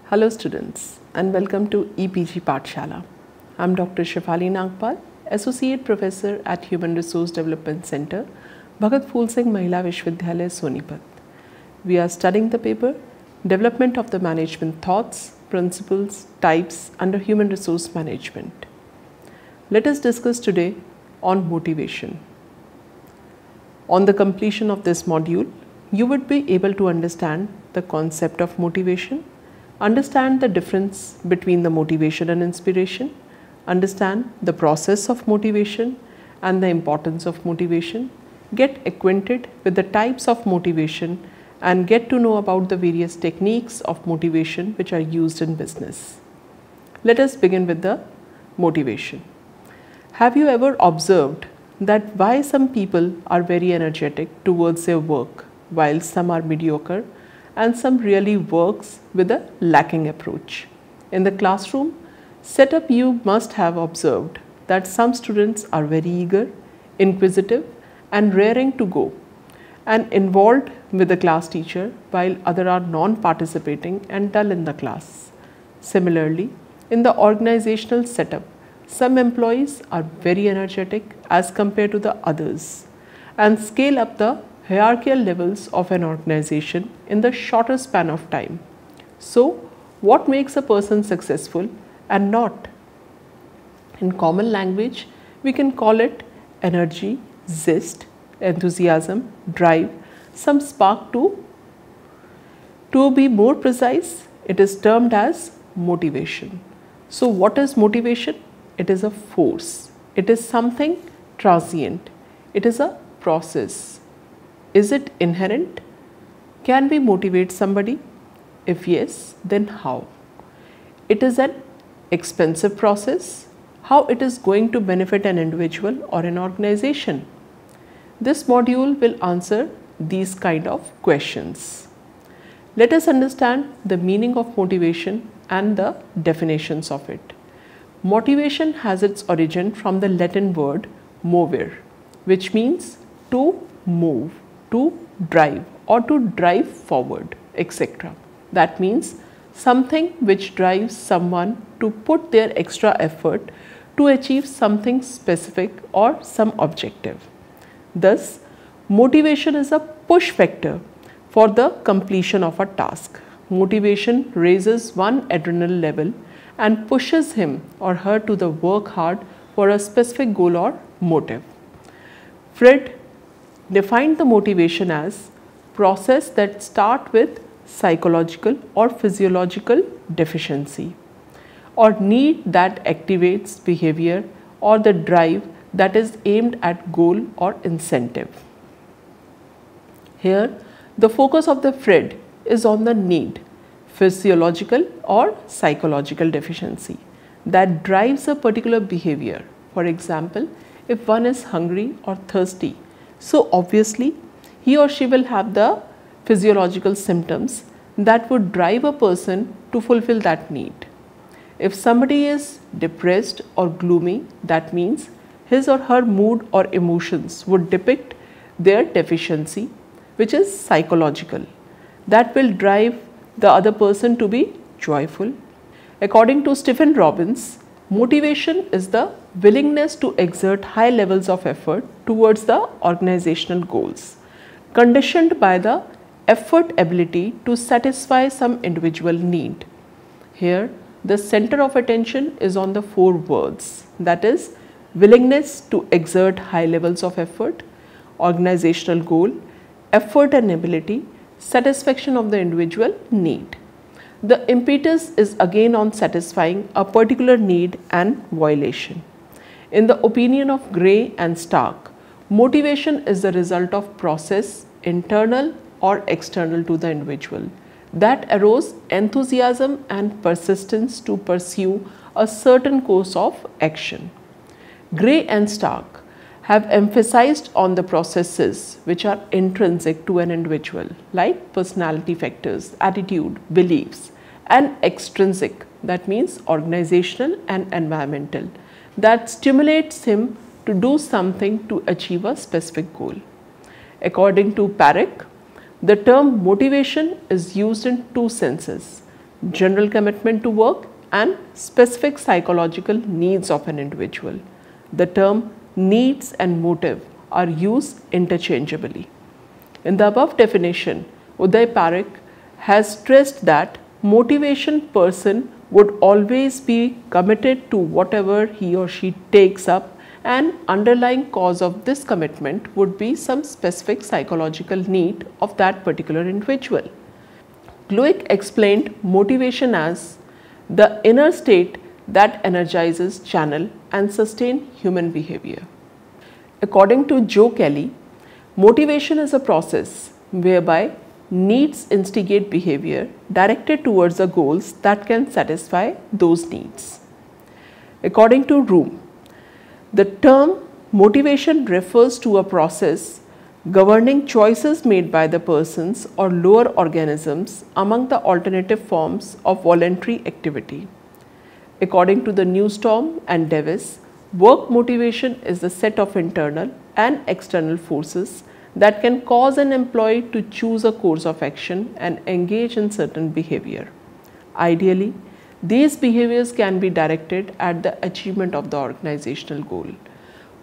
Hello students and welcome to EPG Pathshala. I am Dr. Shefali Nagpal, Associate Professor at Human Resource Development Center, Bhagat Phool Singh Mahila Vishwavidyalaya, Sonipat. We are studying the paper Development of the Management Thoughts, Principles, Types under Human Resource Management. Let us discuss today on motivation. On the completion of this module, you would be able to understand the concept of motivation, understand the difference between the motivation and inspiration, understand the process of motivation and the importance of motivation, get acquainted with the types of motivation and get to know about the various techniques of motivation which are used in business. Let us begin with the motivation. Have you ever observed that why some people are very energetic towards their work while some are mediocre and some really works with a lacking approach? In the classroom setup, you must have observed that some students are very eager, inquisitive and raring to go and involved with the class teacher while others are non-participating and dull in the class. Similarly, in the organizational setup, some employees are very energetic as compared to the others and scale up the hierarchical levels of an organization in the shorter span of time. So, what makes a person successful and not? In common language, we can call it energy, zest, enthusiasm, drive, some spark too. To be more precise, it is termed as motivation. So, what is motivation? It is a force. It is something transient. It is a process. Is it inherent? Can we motivate somebody? If yes, then how? It is an expensive process. How it is going to benefit an individual or an organization? This module will answer these kind of questions. Let us understand the meaning of motivation and the definitions of it. Motivation has its origin from the Latin word movere, which means to move, to drive or to drive forward, etc. That means something which drives someone to put their extra effort to achieve something specific or some objective. Thus, motivation is a push factor for the completion of a task. Motivation raises one adrenal level and pushes him or her to the work hard for a specific goal or motive. Fred defined the motivation as process that start with psychological or physiological deficiency or need that activates behavior or the drive that is aimed at goal or incentive. Here, the focus of the Fred is on the need, physiological or psychological deficiency that drives a particular behavior. For example, if one is hungry or thirsty, so obviously he or she will have the physiological symptoms that would drive a person to fulfill that need. If somebody is depressed or gloomy, that means his or her mood or emotions would depict their deficiency, which is psychological. That will drive the other person to be joyful. According to Stephen Robbins, motivation is the willingness to exert high levels of effort towards the organizational goals, conditioned by the effort ability to satisfy some individual need. Here, the center of attention is on the four words, that is, willingness to exert high levels of effort, organizational goal, effort and ability, satisfaction of the individual need. The impetus is again on satisfying a particular need and violation. In the opinion of Gray and Stark, motivation is the result of process internal or external to the individual that arose enthusiasm and persistence to pursue a certain course of action. Gray and Stark have emphasized on the processes which are intrinsic to an individual, like personality factors, attitude, beliefs, and extrinsic, that means organizational and environmental, that stimulates him to do something to achieve a specific goal. According to Parekh, the term motivation is used in two senses. general commitment to work, and specific psychological needs of an individual. The term needs and motive are used interchangeably. In the above definition, Uday Parekh has stressed that motivation person would always be committed to whatever he or she takes up, and underlying cause of this commitment would be some specific psychological need of that particular individual. Gluick explained motivation as the inner state that energizes, channel and sustain human behavior. According to Joe Kelly, motivation is a process whereby needs instigate behavior directed towards the goals that can satisfy those needs. According to Room, the term motivation refers to a process governing choices made by the persons or lower organisms among the alternative forms of voluntary activity. According to the Newstorm and Davis, work motivation is the set of internal and external forces that can cause an employee to choose a course of action and engage in certain behavior. Ideally, these behaviors can be directed at the achievement of the organizational goal.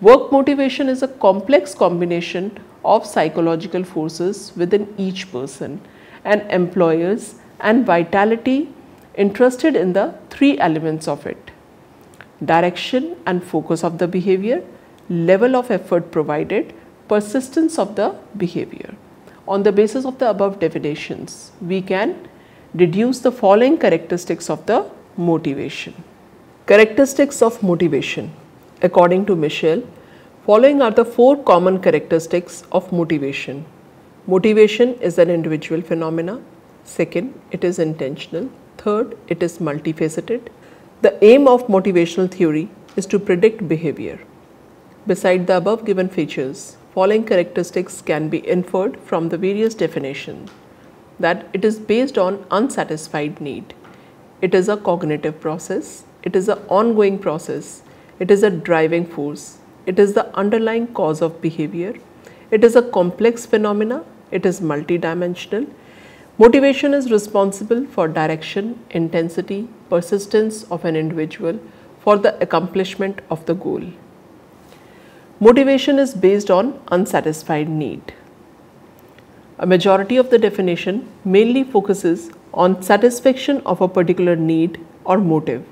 Work motivation is a complex combination of psychological forces within each person and employers and vitality interested in the three elements of it: direction and focus of the behavior, level of effort provided, persistence of the behavior. On the basis of the above definitions, we can deduce the following characteristics of the motivation. Characteristics of motivation. According to Michel, following are the four common characteristics of motivation. Motivation is an individual phenomena. Second, it is intentional. Third, it is multifaceted. The aim of motivational theory is to predict behavior. Beside the above given features, following characteristics can be inferred from the various definitions: that it is based on unsatisfied need, it is a cognitive process, it is an ongoing process, it is a driving force, it is the underlying cause of behavior, it is a complex phenomena, it is multidimensional. Motivation is responsible for direction, intensity, persistence of an individual for the accomplishment of the goal. Motivation is based on unsatisfied need. A majority of the definition mainly focuses on satisfaction of a particular need or motive.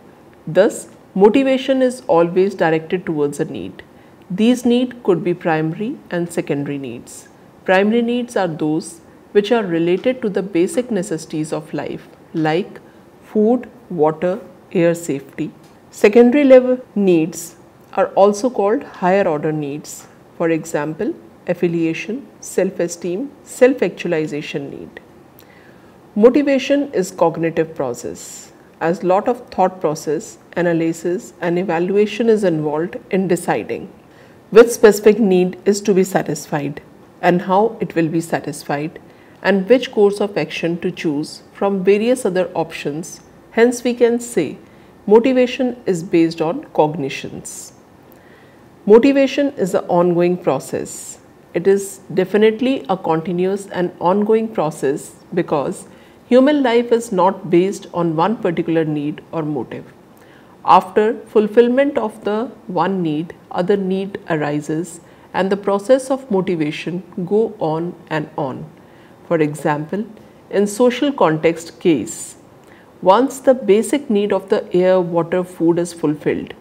Thus, motivation is always directed towards a need. These needs could be primary and secondary needs. Primary needs are those which are related to the basic necessities of life, like food, water, air safety. Secondary level needs are also called higher order needs. For example, affiliation, self-esteem, self-actualization need. Motivation is cognitive process, as lot of thought process, analysis and evaluation is involved in deciding which specific need is to be satisfied and how it will be satisfied, and which course of action to choose from various other options. Hence, we can say motivation is based on cognitions. Motivation is an ongoing process. It is definitely a continuous and ongoing process because human life is not based on one particular need or motive. After fulfillment of the one need, other need arises and the process of motivation go on and on. For example, in social context case, once the basic need of the air, water, food is fulfilled,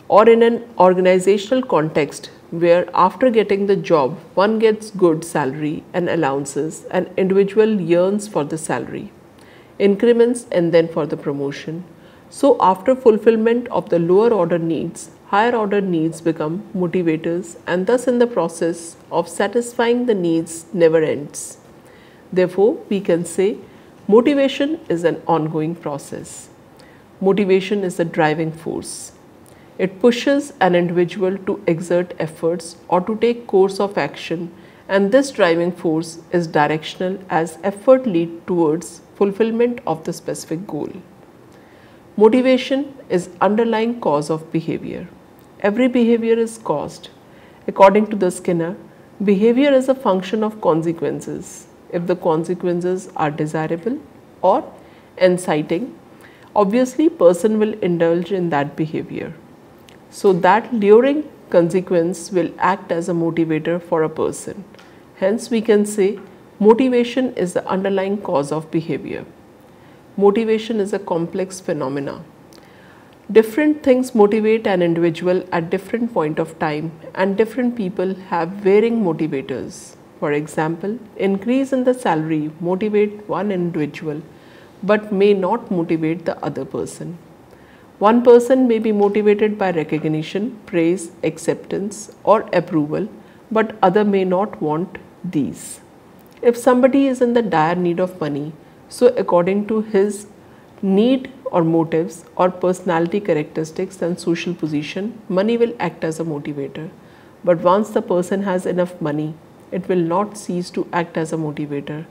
or in an organizational context where after getting the job one gets good salary and allowances, an individual yearns for the salary, increments and then for the promotion. So after fulfillment of the lower order needs, higher order needs become motivators, and thus in the process of satisfying the needs never ends. Therefore, we can say motivation is an ongoing process. Motivation is a driving force. It pushes an individual to exert efforts or to take course of action, and this driving force is directional as effort leads towards fulfillment of the specific goal. Motivation is underlying cause of behavior. Every behavior is caused. According to the Skinner, behavior is a function of consequences. If the consequences are desirable or inciting, obviously person will indulge in that behavior. So that luring consequence will act as a motivator for a person. Hence we can say motivation is the underlying cause of behavior. Motivation is a complex phenomena. Different things motivate an individual at different point of time, and different people have varying motivators. For example, increase in the salary motivate one individual but may not motivate the other person. One person may be motivated by recognition, praise, acceptance or approval, but other may not want these. If somebody is in the dire need of money, so according to his need or motives or personality characteristics and social position, money will act as a motivator. But once the person has enough money, it will not cease to act as a motivator.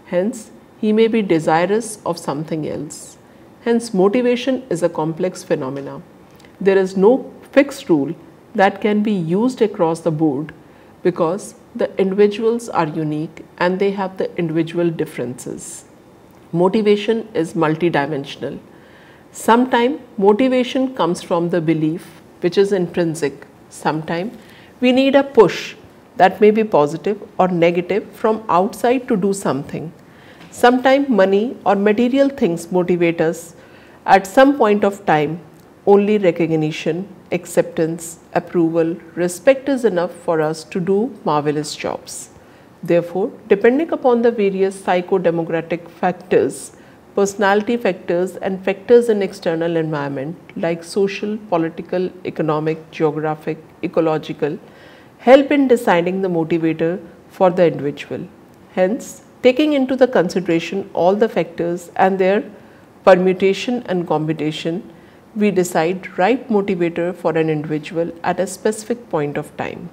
Hence, he may be desirous of something else. Hence, motivation is a complex phenomena. There is no fixed rule that can be used across the board because the individuals are unique and they have the individual differences. Motivation is multidimensional. Sometimes motivation comes from the belief which is intrinsic. Sometimes we need a push that may be positive or negative from outside to do something. Sometimes money or material things motivate us. At some point of time, only recognition, acceptance, approval, respect is enough for us to do marvelous jobs. Therefore, depending upon the various psychodemographic factors, personality factors and factors in external environment like social, political, economic, geographic, ecological, help in deciding the motivator for the individual. Hence, taking into the consideration all the factors and their permutation and combination, we decide right motivator for an individual at a specific point of time.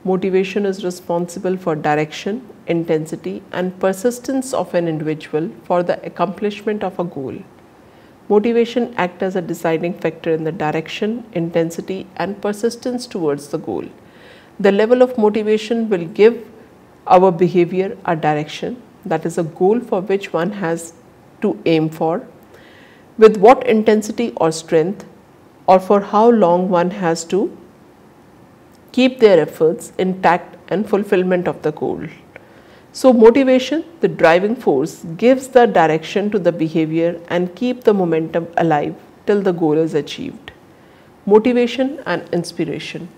Motivation is responsible for direction, intensity and persistence of an individual for the accomplishment of a goal. Motivation acts as a deciding factor in the direction, intensity and persistence towards the goal. The level of motivation will give our behavior a direction, that is a goal for which one has to aim for, with what intensity or strength or for how long one has to keep their efforts intact and fulfillment of the goal. So motivation, the driving force, gives the direction to the behavior and keep the momentum alive till the goal is achieved. Motivation and inspiration.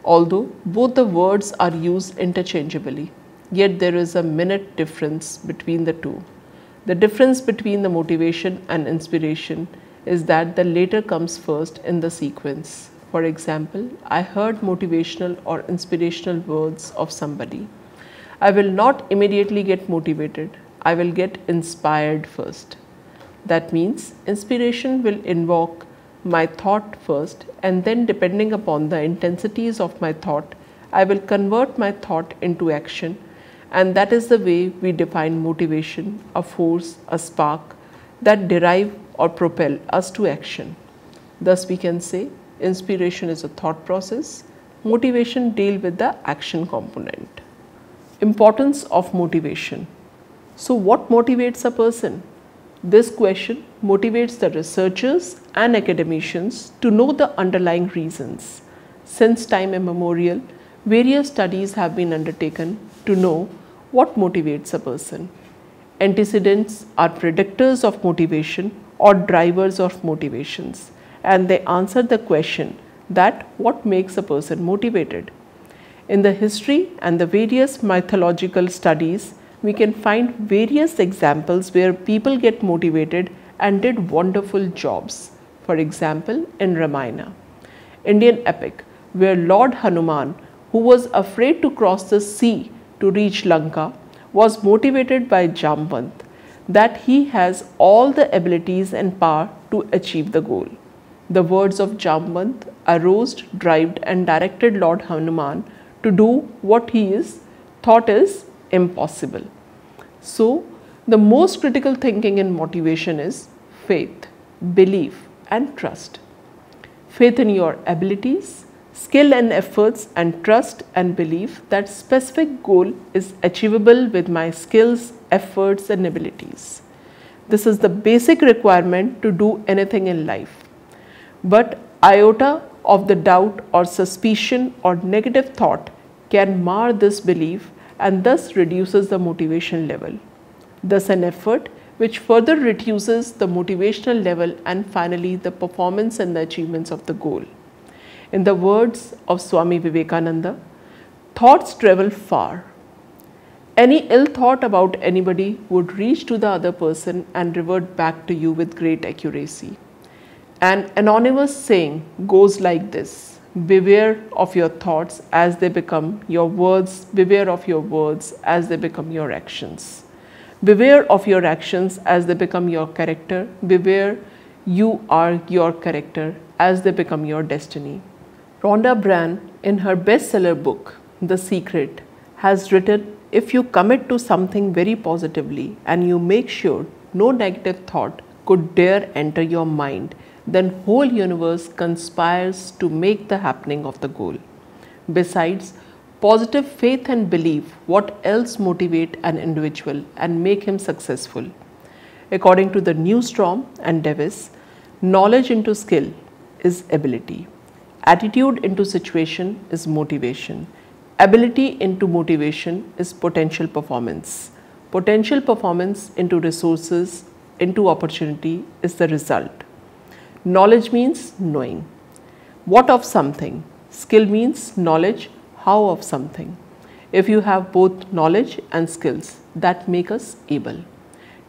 Although both the words are used interchangeably, yet there is a minute difference between the two. The difference between the motivation and inspiration is that the later comes first in the sequence. For example, I heard motivational or inspirational words of somebody. I will not immediately get motivated. I will get inspired first. That means inspiration will invoke my thought first, and then depending upon the intensities of my thought, I will convert my thought into action, and that is the way we define motivation, a force, a spark that derive or propel us to action. Thus we can say inspiration is a thought process, motivation deal with the action component. Importance of motivation. So what motivates a person? This question motivates the researchers and academicians to know the underlying reasons. Since time immemorial, various studies have been undertaken to know what motivates a person. Antecedents are predictors of motivation or drivers of motivations, and they answer the question that what makes a person motivated. In the history and the various mythological studies, we can find various examples where people get motivated and did wonderful jobs. For example, in Ramayana, Indian epic, where Lord Hanuman, who was afraid to cross the sea to reach Lanka, was motivated by Jamvant that he has all the abilities and power to achieve the goal. The words of Jamvant aroused, drove and directed Lord Hanuman to do what he thought is impossible. So, the most critical thinking in motivation is faith, belief and trust. Faith in your abilities, skill and efforts, and trust and belief that specific goal is achievable with my skills, efforts and abilities. This is the basic requirement to do anything in life. But iota of the doubt or suspicion or negative thought can mar this belief and thus reduces the motivation level. Thus an effort which further reduces the motivational level and finally the performance and the achievements of the goal. In the words of Swami Vivekananda, thoughts travel far. Any ill thought about anybody would reach to the other person and revert back to you with great accuracy. An anonymous saying goes like this: beware of your thoughts as they become your words, beware of your words as they become your actions. Beware of your actions as they become your character, beware you are your character as they become your destiny. Rhonda Byrne, in her bestseller book, The Secret, has written, if you commit to something very positively and you make sure no negative thought could dare enter your mind, then whole universe conspires to make the happening of the goal. Besides positive faith and belief, what else motivate an individual and make him successful? According to the Newstrom and Davis, knowledge into skill is ability. Attitude into situation is motivation. Ability into motivation is potential performance. Potential performance into resources, into opportunity is the result. Knowledge means knowing. What of something? Skill means knowledge how of something. If you have both knowledge and skills, that make us able.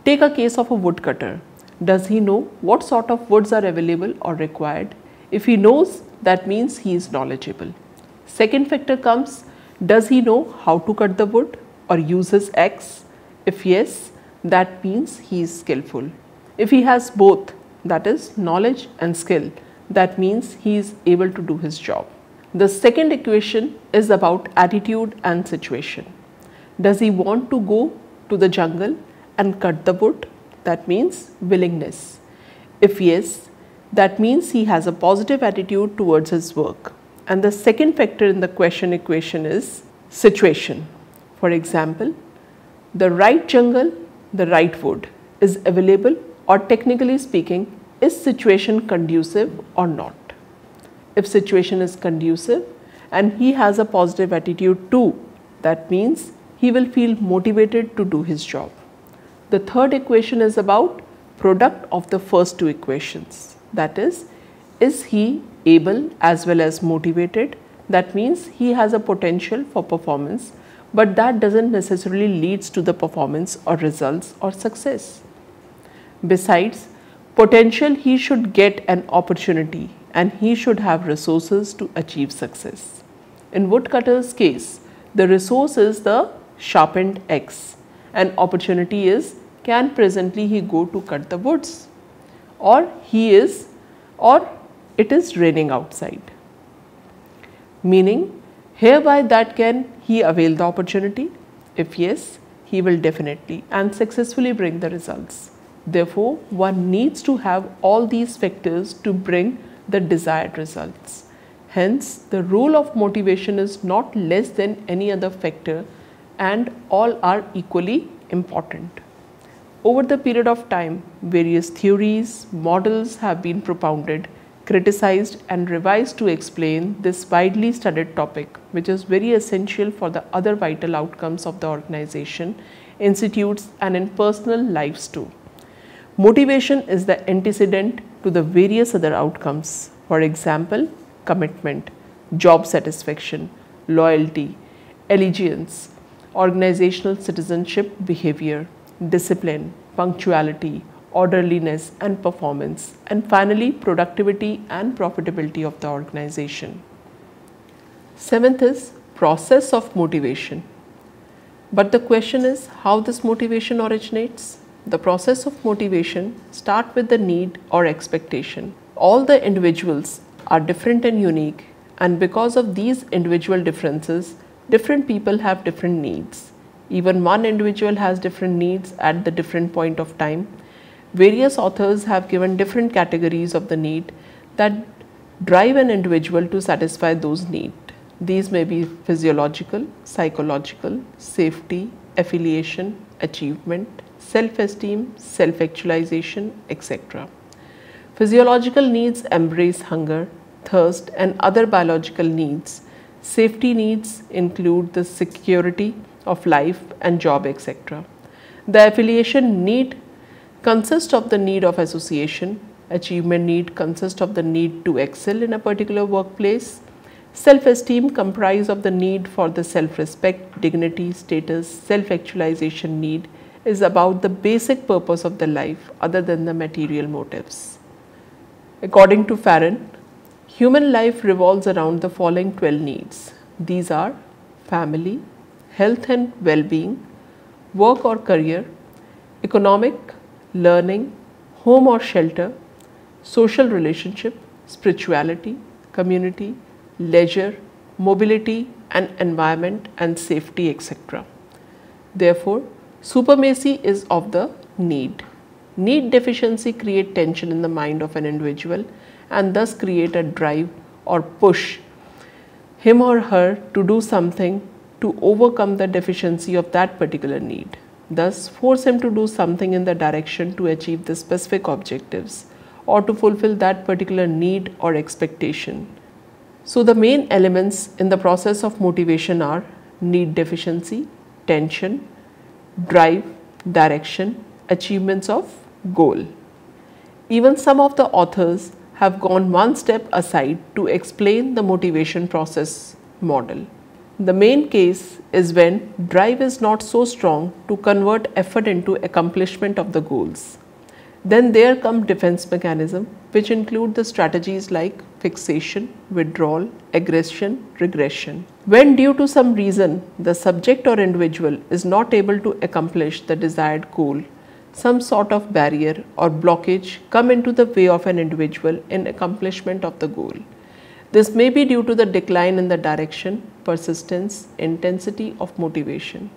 Take a case of a woodcutter. Does he know what sort of woods are available or required? If he knows, that means he is knowledgeable. Second factor comes, does he know how to cut the wood or use his axe? If yes, that means he is skillful. If he has both, that is knowledge and skill, that means he is able to do his job. The second equation is about attitude and situation. Does he want to go to the jungle and cut the wood? That means willingness. If yes, that means he has a positive attitude towards his work. And the second factor in the question equation is situation. For example, the right jungle, the right wood is available, or technically speaking, is situation conducive or not? If situation is conducive and he has a positive attitude too, that means he will feel motivated to do his job. The third equation is about product of the first two equations. That is he able as well as motivated? That means he has a potential for performance, but that doesn't necessarily leads to the performance or results or success. Besides potential, he should get an opportunity and he should have resources to achieve success. In woodcutter's case, the resource is the sharpened axe and opportunity is, can presently he go to cut the woods, or it is raining outside. Meaning hereby that can he avail the opportunity? If yes, he will definitely and successfully bring the results. Therefore, one needs to have all these factors to bring the desired results. Hence, the role of motivation is not less than any other factor and all are equally important. Over the period of time, various theories, models have been propounded, criticized and revised to explain this widely studied topic, which is very essential for the other vital outcomes of the organization, institutes and in personal lives too. Motivation is the antecedent to the various other outcomes. For example, commitment, job satisfaction, loyalty, allegiance, organizational citizenship behavior, discipline, punctuality, orderliness and performance, and finally productivity and profitability of the organization. Seventh is process of motivation. But the question is how this motivation originates. The process of motivation starts with the need or expectation. All the individuals are different and unique, and because of these individual differences, different people have different needs. Even one individual has different needs at the different point of time. Various authors have given different categories of the need that drive an individual to satisfy those needs. These may be physiological, psychological, safety, affiliation, achievement, self-esteem, self-actualization, etc. Physiological needs embrace hunger, thirst, and other biological needs. Safety needs include the security of life and job, etc. The affiliation need consists of the need of association. Achievement need consists of the need to excel in a particular workplace. Self-esteem comprise of the need for the self-respect, dignity, status. Self-actualization need is about the basic purpose of the life other than the material motives. According to Farron, human life revolves around the following 12 needs. These are family, health and well-being, work or career, economic, learning, home or shelter, social relationship, spirituality, community, leisure, mobility and environment and safety, etc. Therefore, supremacy is of the need. Need deficiency create tension in the mind of an individual and thus create a drive or push him or her to do something to overcome the deficiency of that particular need. Thus, force him to do something in the direction to achieve the specific objectives or to fulfill that particular need or expectation. So, the main elements in the process of motivation are need deficiency, tension, drive, direction, achievements of goal. Even some of the authors have gone one step aside to explain the motivation process model. The main case is when drive is not so strong to convert effort into accomplishment of the goals. Then there come defense mechanism, which include the strategies like fixation, withdrawal, aggression, regression. When due to some reason the subject or individual is not able to accomplish the desired goal, some sort of barrier or blockage come into the way of an individual in accomplishment of the goal. This may be due to the decline in the direction, persistence, intensity of motivation.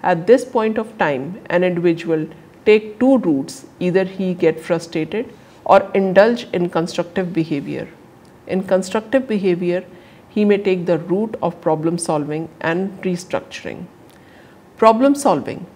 At this point of time, an individual take two routes: either he get frustrated or indulge in constructive behavior. In constructive behavior, he may take the route of problem solving and restructuring. Problem solving.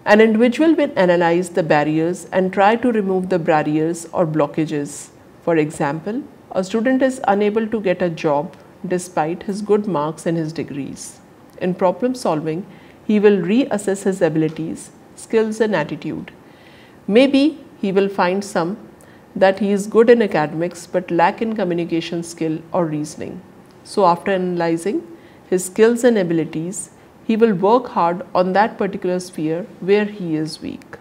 An individual will analyze the barriers and try to remove the barriers or blockages. For example, a student is unable to get a job despite his good marks in his degrees. In problem solving, he will reassess his abilities, skills and attitude. Maybe he will find some that he is good in academics but lack in communication skill or reasoning. So after analyzing his skills and abilities, he will work hard on that particular sphere where he is weak.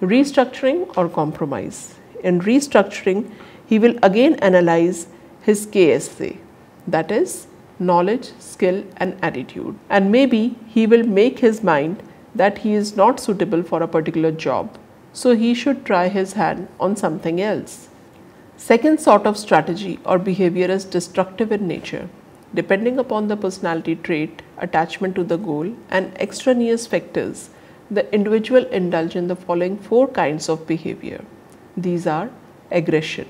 Restructuring or compromise. In restructuring, he will again analyze his KSA, that is knowledge, skill and attitude, and maybe he will make his mind that he is not suitable for a particular job, so he should try his hand on something else. Second sort of strategy or behavior is destructive in nature. Depending upon the personality trait, attachment to the goal and extraneous factors, the individual indulge in the following four kinds of behavior. These are aggression,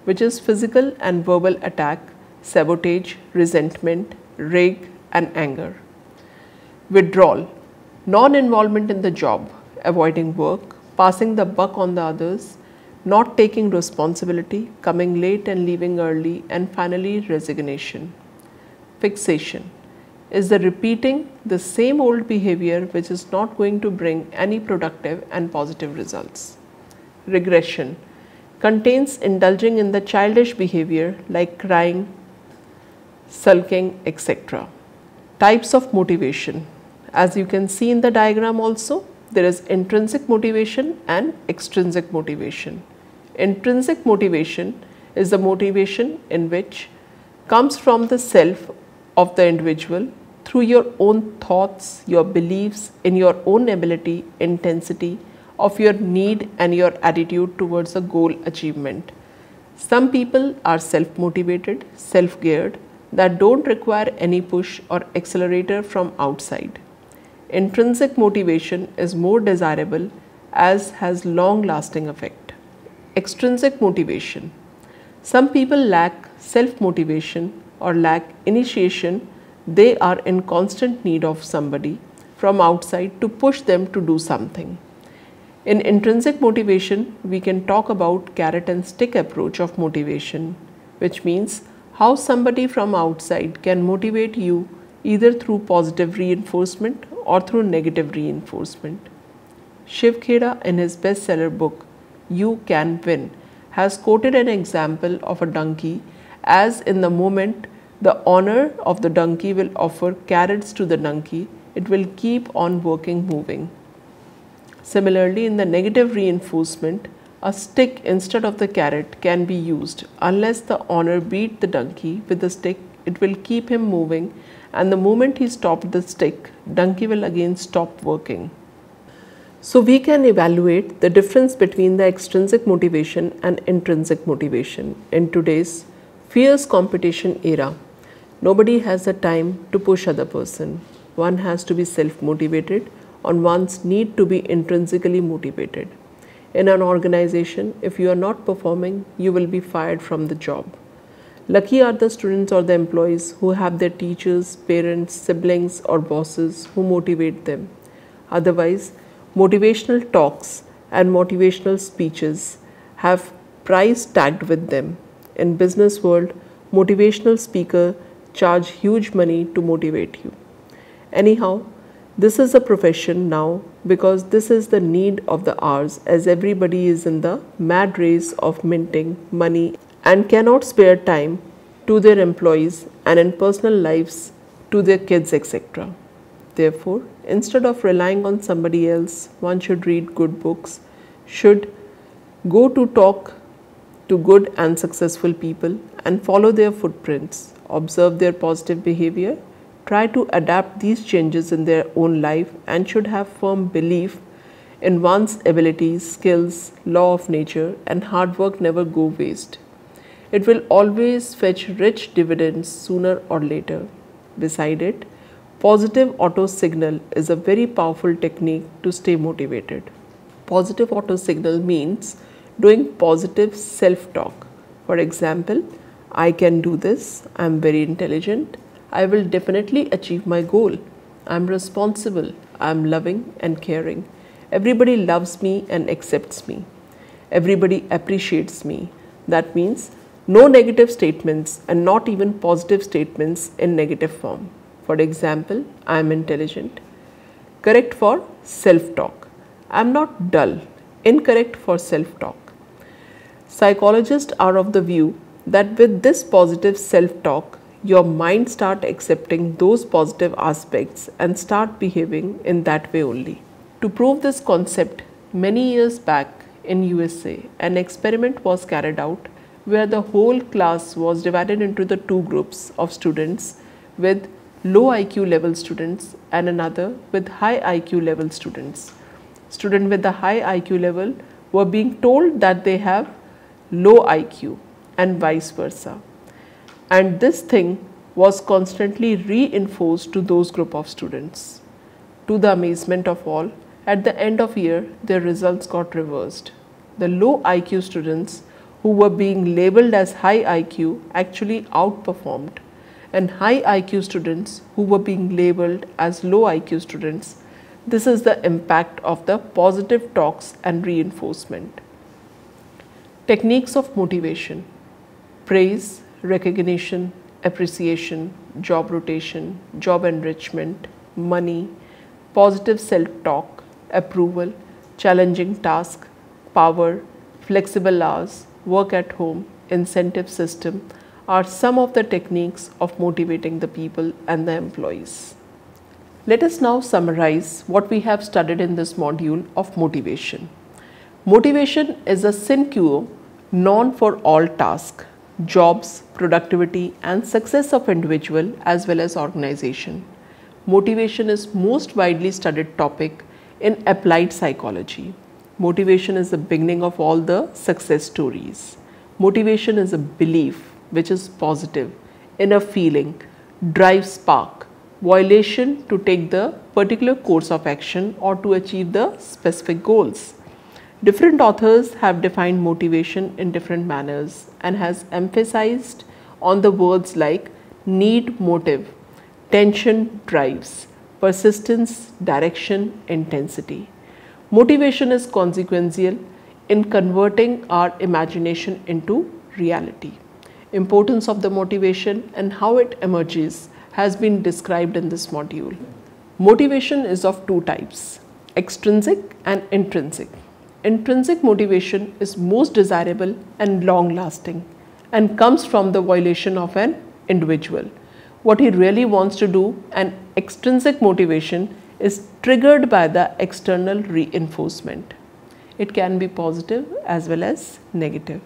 which is physical and verbal attack, sabotage, resentment, rage and anger. Withdrawal, non-involvement in the job, avoiding work, passing the buck on the others, not taking responsibility, coming late and leaving early, and finally resignation. Fixation is the repeating the same old behavior which is not going to bring any productive and positive results. Regression contains indulging in the childish behavior like crying, sulking, etc. Types of motivation. As you can see in the diagram also, there is intrinsic motivation and extrinsic motivation. Intrinsic motivation is the motivation in which comes from the self of the individual through your own thoughts, your beliefs in your own ability, intensity of your need and your attitude towards a goal achievement. Some people are self-motivated, self-geared, that don't require any push or accelerator from outside. Intrinsic motivation is more desirable as has long-lasting effect. Extrinsic motivation. Some people lack self-motivation or lack initiation. They are in constant need of somebody from outside to push them to do something. In intrinsic motivation, we can talk about carrot and stick approach of motivation, which means how somebody from outside can motivate you either through positive reinforcement or through negative reinforcement. Shiv Khera, in his bestseller book, You Can Win, has quoted an example of a donkey as in the moment the owner of the donkey will offer carrots to the donkey, it will keep on working, moving. Similarly, in the negative reinforcement, a stick instead of the carrot can be used. Unless the owner beat the donkey with the stick, it will keep him moving, and the moment he stopped the stick, donkey will again stop working. So we can evaluate the difference between the extrinsic motivation and intrinsic motivation in today's fierce competition era. Nobody has the time to push other person. One has to be self-motivated on one's need to be intrinsically motivated. In an organization, if you are not performing, you will be fired from the job. Lucky are the students or the employees who have their teachers, parents, siblings or bosses who motivate them. Otherwise, motivational talks and motivational speeches have price tagged with them. In business world, motivational speakers charge huge money to motivate you. Anyhow, this is a profession now because this is the need of the hours, as everybody is in the mad race of minting money and cannot spare time to their employees and in personal lives to their kids, etc. Therefore, instead of relying on somebody else, one should read good books, should go to talk to good and successful people and follow their footprints, observe their positive behavior, try to adapt these changes in their own life, and should have firm belief in one's abilities, skills, law of nature, and hard work never go waste. It will always fetch rich dividends sooner or later. Beside it, positive auto signal is a very powerful technique to stay motivated. Positive auto signal means doing positive self-talk. For example, I can do this, I am very intelligent, I will definitely achieve my goal, I am responsible, I am loving and caring, everybody loves me and accepts me, everybody appreciates me. That means no negative statements and not even positive statements in negative form. For example, I am intelligent. Correct for self-talk. I am not dull. Incorrect for self-talk. Psychologists are of the view that with this positive self-talk, your mind starts accepting those positive aspects and start behaving in that way only. To prove this concept, many years back in USA, an experiment was carried out where the whole class was divided into the two groups of students with low IQ level students and another with high IQ level students. Students with the high IQ level were being told that they have low IQ and vice versa. And this thing was constantly reinforced to those group of students. To the amazement of all, at the end of year, their results got reversed. The low IQ students who were being labeled as high IQ actually outperformed, and high IQ students who were being labeled as low IQ students. This is the impact of the positive talks and reinforcement. Techniques of motivation: praise, recognition, appreciation, job rotation, job enrichment, money, positive self-talk, approval, challenging task, power, flexible hours, work at home, incentive system are some of the techniques of motivating the people and the employees. Let us now summarize what we have studied in this module of motivation. Motivation is a sinecure known for all tasks, jobs, productivity and success of individual as well as organization. Motivation is most widely studied topic in applied psychology. Motivation is the beginning of all the success stories. Motivation is a belief which is positive, inner feeling, drive spark, violation to take the particular course of action or to achieve the specific goals. Different authors have defined motivation in different manners and has emphasized on the words like need, motive, tension, drives, persistence, direction, intensity. Motivation is consequential in converting our imagination into reality. Importance of the motivation and how it emerges has been described in this module. Motivation is of two types, extrinsic and intrinsic. Intrinsic motivation is most desirable and long lasting and comes from the violation of an individual. What he really wants to do, and extrinsic motivation is triggered by the external reinforcement. It can be positive as well as negative.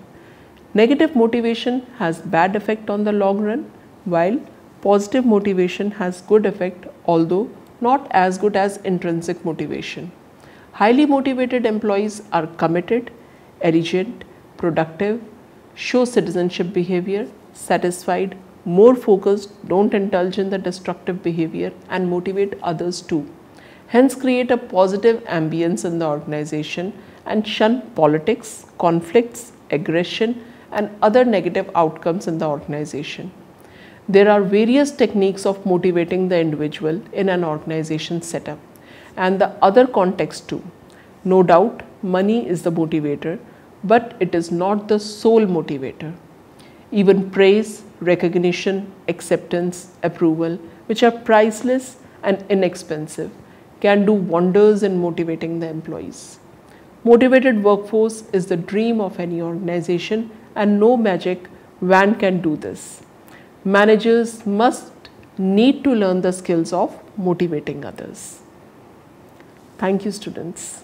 Negative motivation has bad effect on the long run, while positive motivation has good effect, although not as good as intrinsic motivation. Highly motivated employees are committed, diligent, productive, show citizenship behavior, satisfied, more focused, don't indulge in the destructive behavior and motivate others too. Hence create a positive ambience in the organization and shun politics, conflicts, aggression and other negative outcomes in the organization. There are various techniques of motivating the individual in an organization setup and the other context too. No doubt money is the motivator, but it is not the sole motivator. Even praise, recognition, acceptance, approval, which are priceless and inexpensive, can do wonders in motivating the employees. Motivated workforce is the dream of any organization and no magic wand can do this. Managers must need to learn the skills of motivating others. Thank you, students.